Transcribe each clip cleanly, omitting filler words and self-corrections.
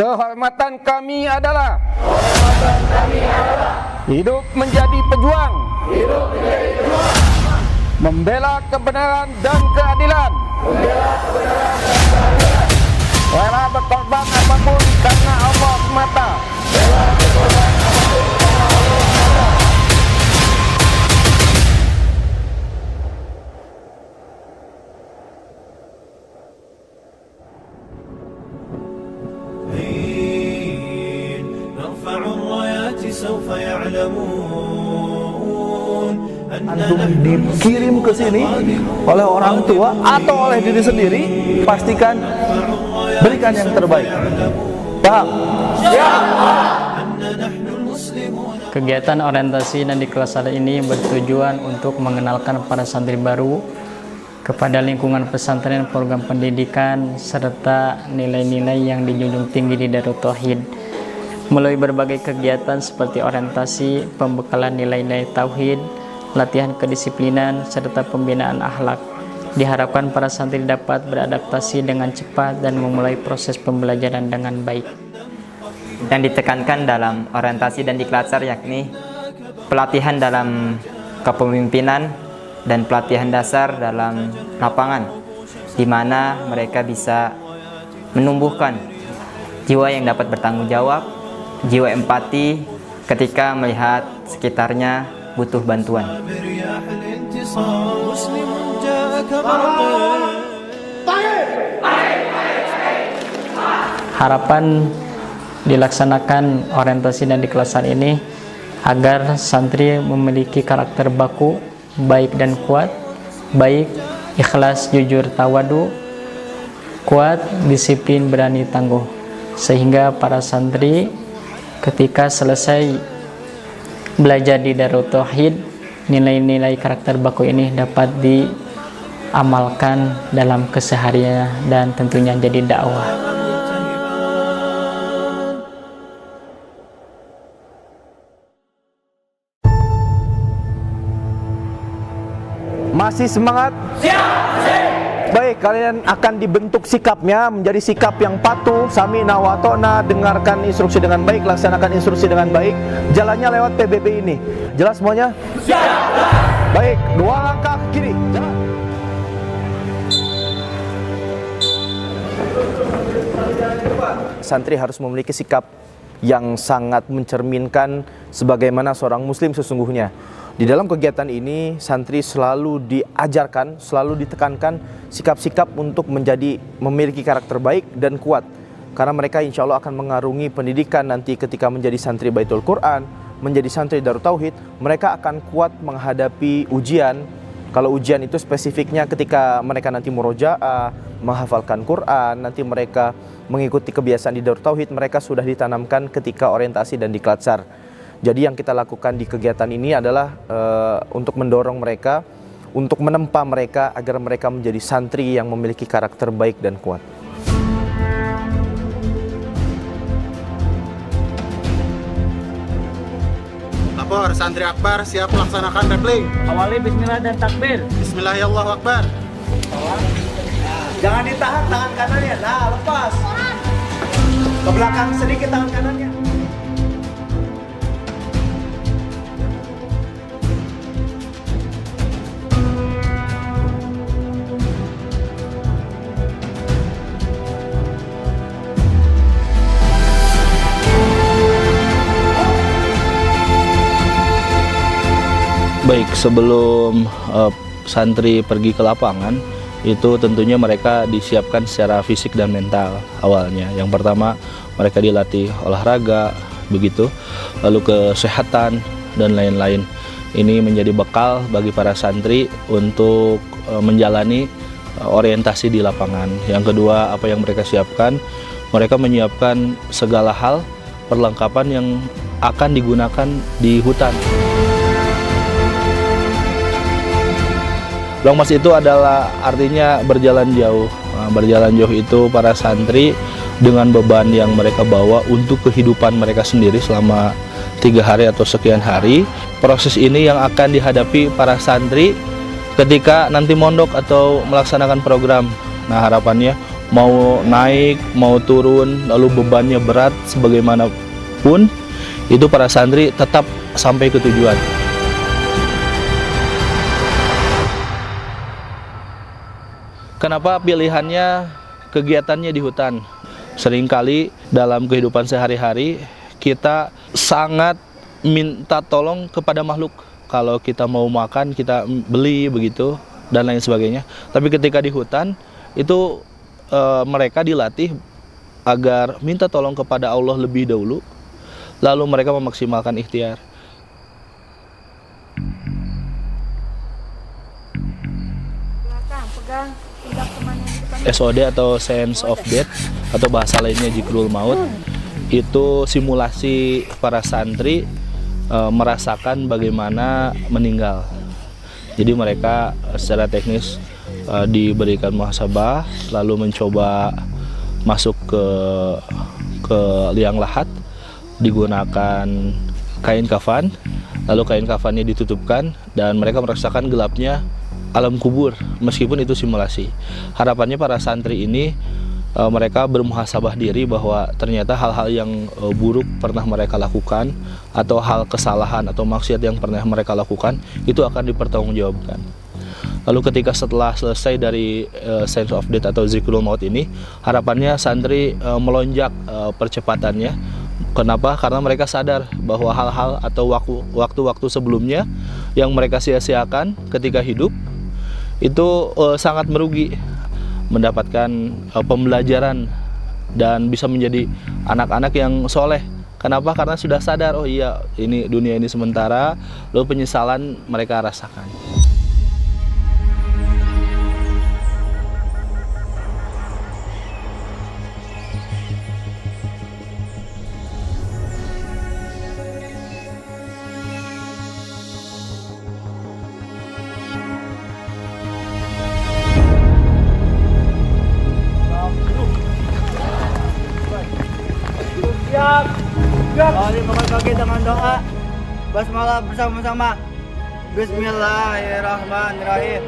Kehormatan kami adalah hidup menjadi pejuang, membela kebenaran dan keadilan, rela berkorban apapun karena Allah semata. Antum dikirim ke sini oleh orang tua atau oleh diri sendiri, pastikan berikan yang terbaik. Paham? Kegiatan orientasi dan diklat ini bertujuan untuk mengenalkan para santri baru kepada lingkungan pesantren, program pendidikan, serta nilai-nilai yang dijunjung tinggi di Darut Tauhid. Melalui berbagai kegiatan seperti orientasi, pembekalan nilai-nilai tauhid, latihan kedisiplinan, serta pembinaan akhlak, diharapkan para santri dapat beradaptasi dengan cepat dan memulai proses pembelajaran dengan baik. Yang ditekankan dalam orientasi dan diklat yakni pelatihan dalam kepemimpinan dan pelatihan dasar dalam lapangan, di mana mereka bisa menumbuhkan jiwa yang dapat bertanggung jawab, jiwa empati ketika melihat sekitarnya butuh bantuan. Harapan dilaksanakan orientasi dan diklat ini agar santri memiliki karakter baku, baik dan kuat, baik, ikhlas, jujur, tawadu, kuat, disiplin, berani, tangguh, sehingga para santri ketika selesai belajar di Darut Tauhid, nilai-nilai karakter baku ini dapat diamalkan dalam keseharian dan tentunya jadi dakwah. Masih semangat? Baik, kalian akan dibentuk sikapnya menjadi sikap yang patuh, sami'na wa ta'na, dengarkan instruksi dengan baik, laksanakan instruksi dengan baik. Jalannya lewat PBB ini. Jelas semuanya? Baik, 2 langkah ke kiri. Jalan. Santri harus memiliki sikap yang sangat mencerminkan sebagaimana seorang muslim sesungguhnya. Di dalam kegiatan ini, santri selalu diajarkan, selalu ditekankan sikap-sikap untuk memiliki karakter baik dan kuat. Karena mereka insya Allah akan mengarungi pendidikan nanti ketika menjadi santri Baitul Quran, menjadi santri Darut Tauhid, mereka akan kuat menghadapi ujian. Kalau ujian itu spesifiknya ketika mereka nanti murojaah, menghafalkan Quran, nanti mereka mengikuti kebiasaan di Darut Tauhid, mereka sudah ditanamkan ketika orientasi dan diklatsar. Jadi yang kita lakukan di kegiatan ini adalah untuk mendorong mereka, untuk menempa mereka agar mereka menjadi santri yang memiliki karakter baik dan kuat. Lapor, santri akbar siap melaksanakan repling. Awali bismillah dan takbir. Bismillah ya Allahu akbar. Jangan ditahan tangan kanannya, nah lepas. Ke belakang sedikit tangan kanannya. Baik, sebelum santri pergi ke lapangan, itu tentunya mereka disiapkan secara fisik dan mental awalnya. Yang pertama, mereka dilatih olahraga, begitu, lalu kesehatan dan lain-lain. Ini menjadi bekal bagi para santri untuk menjalani orientasi di lapangan. Yang kedua, apa yang mereka siapkan? Mereka menyiapkan segala hal perlengkapan yang akan digunakan di hutan. Long March itu adalah artinya berjalan jauh. Berjalan jauh itu para santri dengan beban yang mereka bawa untuk kehidupan mereka sendiri selama 3 hari atau sekian hari. Proses ini yang akan dihadapi para santri ketika nanti mondok atau melaksanakan program. Nah, harapannya mau naik, mau turun, lalu bebannya berat sebagaimanapun, itu para santri tetap sampai ke tujuan. Kenapa pilihannya kegiatannya di hutan? Seringkali dalam kehidupan sehari-hari kita sangat minta tolong kepada makhluk. Kalau kita mau makan, kita beli begitu dan lain sebagainya. Tapi ketika di hutan itu mereka dilatih agar minta tolong kepada Allah lebih dahulu, lalu mereka memaksimalkan ikhtiar. SOD atau Sense of Death atau bahasa lainnya Zikrul Maut, itu simulasi para santri merasakan bagaimana meninggal. Jadi mereka secara teknis diberikan muhasabah, lalu mencoba masuk ke liang lahat, digunakan kain kafan, lalu kain kafannya ditutupkan dan mereka merasakan gelapnya alam kubur meskipun itu simulasi. Harapannya para santri ini mereka bermuhasabah diri bahwa ternyata hal-hal yang buruk pernah mereka lakukan atau hal kesalahan atau maksiat yang pernah mereka lakukan itu akan dipertanggungjawabkan. Lalu ketika setelah selesai dari Sense of Death atau Zikrul Maut ini, harapannya santri melonjak percepatannya. Kenapa? Karena mereka sadar bahwa hal-hal atau waktu-waktu sebelumnya yang mereka sia-siakan ketika hidup itu sangat merugi, mendapatkan pembelajaran dan bisa menjadi anak-anak yang soleh. Kenapa? Karena sudah sadar, oh iya, ini dunia ini sementara, lalu penyesalan mereka rasakan. Mari makan kaki dengan doa. Basmalah bersama-sama. Bismillahirrahmanirrahim.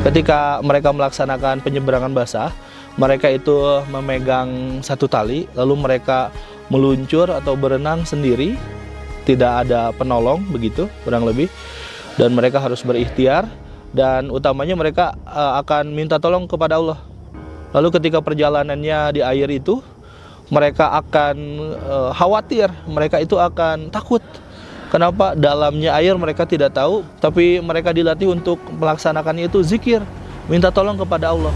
Ketika mereka melaksanakan penyeberangan basah, mereka itu memegang satu tali, lalu mereka meluncur atau berenang sendiri, tidak ada penolong begitu kurang lebih, dan mereka harus berikhtiar dan utamanya mereka akan minta tolong kepada Allah. Lalu ketika perjalanannya di air itu, mereka akan khawatir, mereka itu akan takut. Kenapa? Dalamnya air mereka tidak tahu, tapi mereka dilatih untuk melaksanakannya itu zikir, minta tolong kepada Allah.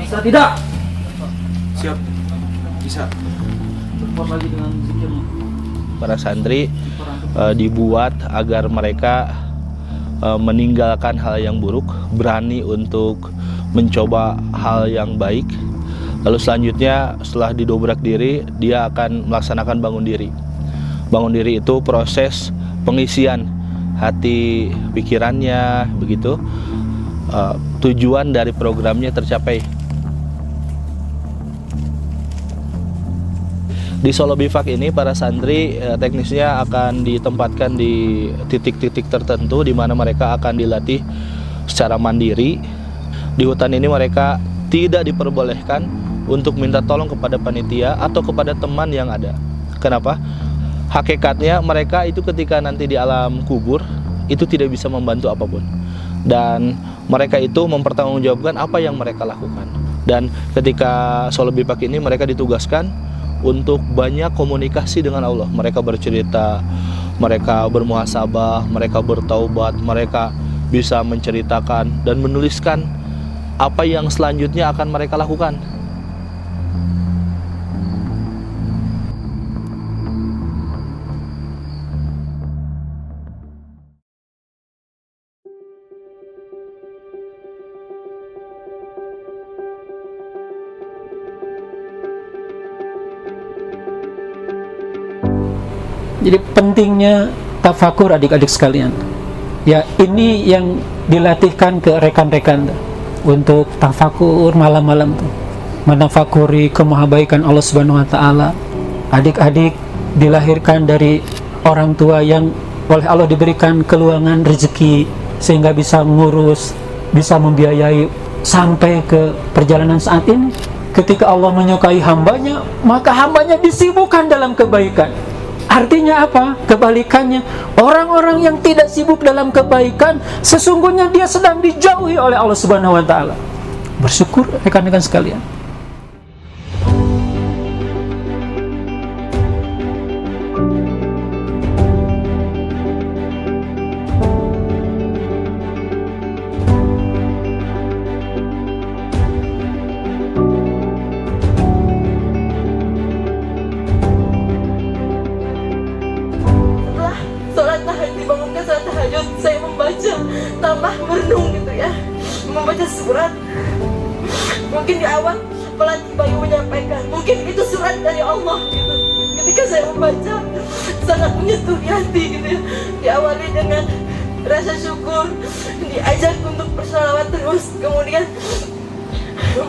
Bisa tidak? Siap. Bisa. Berbuat lagi dengan zikirmu. Para santri dibuat agar mereka meninggalkan hal yang buruk, berani untuk mencoba hal yang baik. Lalu selanjutnya setelah didobrak diri, dia akan melaksanakan bangun diri. Bangun diri itu proses pengisian hati pikirannya begitu, tujuan dari programnya tercapai. Di Solo Bivak ini para santri teknisnya akan ditempatkan di titik-titik tertentu di mana mereka akan dilatih secara mandiri. Di hutan ini mereka tidak diperbolehkan untuk minta tolong kepada panitia atau kepada teman yang ada. Kenapa? Hakikatnya mereka itu ketika nanti di alam kubur itu tidak bisa membantu apapun. Dan mereka itu mempertanggungjawabkan apa yang mereka lakukan. Dan ketika Solo Bivak ini mereka ditugaskan untuk banyak komunikasi dengan Allah. Mereka bercerita, mereka bermuhasabah, mereka bertaubat, mereka bisa menceritakan dan menuliskan apa yang selanjutnya akan mereka lakukan. Jadi pentingnya tafakur adik-adik sekalian. Ya, ini yang dilatihkan ke rekan-rekan untuk tafakur malam-malam tuh. Menafakuri kemahabaikan Allah Subhanahu wa taala. Adik-adik dilahirkan dari orang tua yang oleh Allah diberikan keluangan rezeki sehingga bisa ngurus, bisa membiayai sampai ke perjalanan saat ini. Ketika Allah menyukai hambanya, maka hambanya disibukkan dalam kebaikan. Artinya apa? Kebalikannya, orang-orang yang tidak sibuk dalam kebaikan, sesungguhnya dia sedang dijauhi oleh Allah Subhanahu wa taala. Bersyukur rekan-rekan sekalian. Dibangunkan salat tahajud, saya membaca, tambah merenung gitu ya, membaca surat. Mungkin di awal pelatih Bayu menyampaikan, mungkin itu surat dari Allah gitu. Ketika saya membaca, sangat menyentuh di hati gitu ya. Diawali dengan rasa syukur, diajak untuk bersalawat terus, kemudian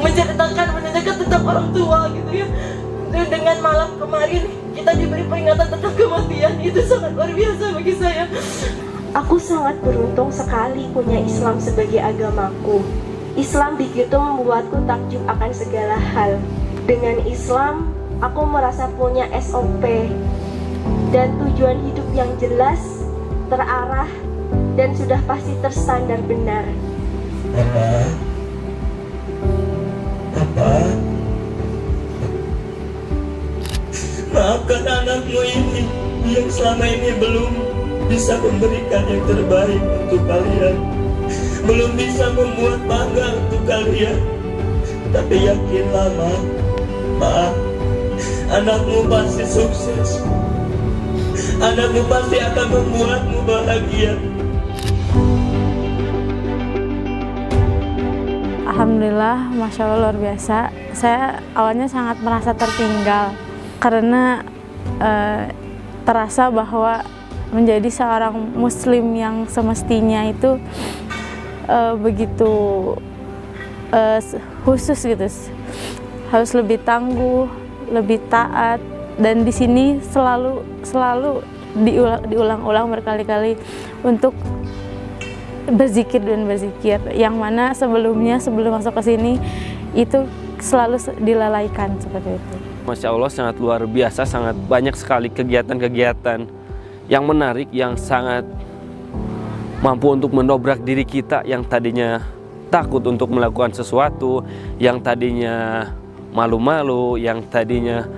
menanyakan tentang orang tua gitu ya. Dan dengan malam kemarin kita diberi peringatan tentang kematian, itu sangat luar biasa bagi saya. Aku sangat beruntung sekali punya Islam sebagai agamaku. Islam begitu membuatku takjub akan segala hal. Dengan Islam, aku merasa punya SOP dan tujuan hidup yang jelas, terarah, dan sudah pasti terstandar benar. Papa, maafkan anakmu ini yang selama ini belum bisa memberikan yang terbaik untuk kalian, belum bisa membuat bangga untuk kalian. Tapi yakinlah, Ma, anakmu pasti sukses. Anakmu pasti akan membuatmu bahagia. Alhamdulillah, Masya Allah, luar biasa. Saya awalnya sangat merasa tertinggal karena terasa bahwa menjadi seorang muslim yang semestinya itu begitu khusus gitu, harus lebih tangguh, lebih taat, dan di sini selalu diulang-ulang berkali-kali untuk berzikir dan berzikir, yang mana sebelum masuk ke sini itu selalu dilalaikan seperti itu. Masya Allah, sangat luar biasa, sangat banyak sekali kegiatan-kegiatan yang menarik, yang sangat mampu untuk mendobrak diri kita yang tadinya takut untuk melakukan sesuatu, yang tadinya malu-malu, yang tadinya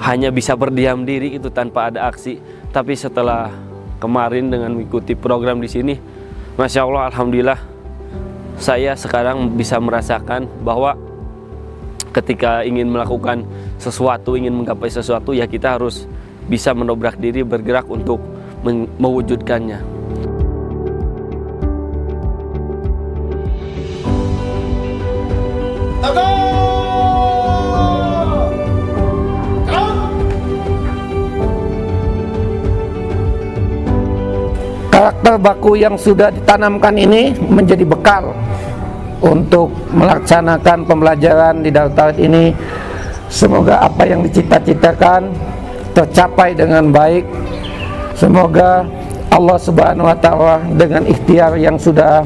hanya bisa berdiam diri itu tanpa ada aksi. Tapi setelah kemarin dengan mengikuti program di sini, Masya Allah, Alhamdulillah, saya sekarang bisa merasakan bahwa ketika ingin melakukan sesuatu, ingin menggapai sesuatu, ya kita harus bisa mendobrak diri, bergerak untuk mewujudkannya. Karakter baku yang sudah ditanamkan ini menjadi bekal untuk melaksanakan pembelajaran di Darut Tauhid ini Semoga apa yang dicita-citakan tercapai dengan baik. Semoga Allah Subhanahu wa Ta'ala dengan ikhtiar yang sudah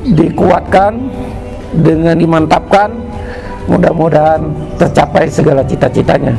dikuatkan, dengan dimantapkan, mudah-mudahan tercapai segala cita-citanya.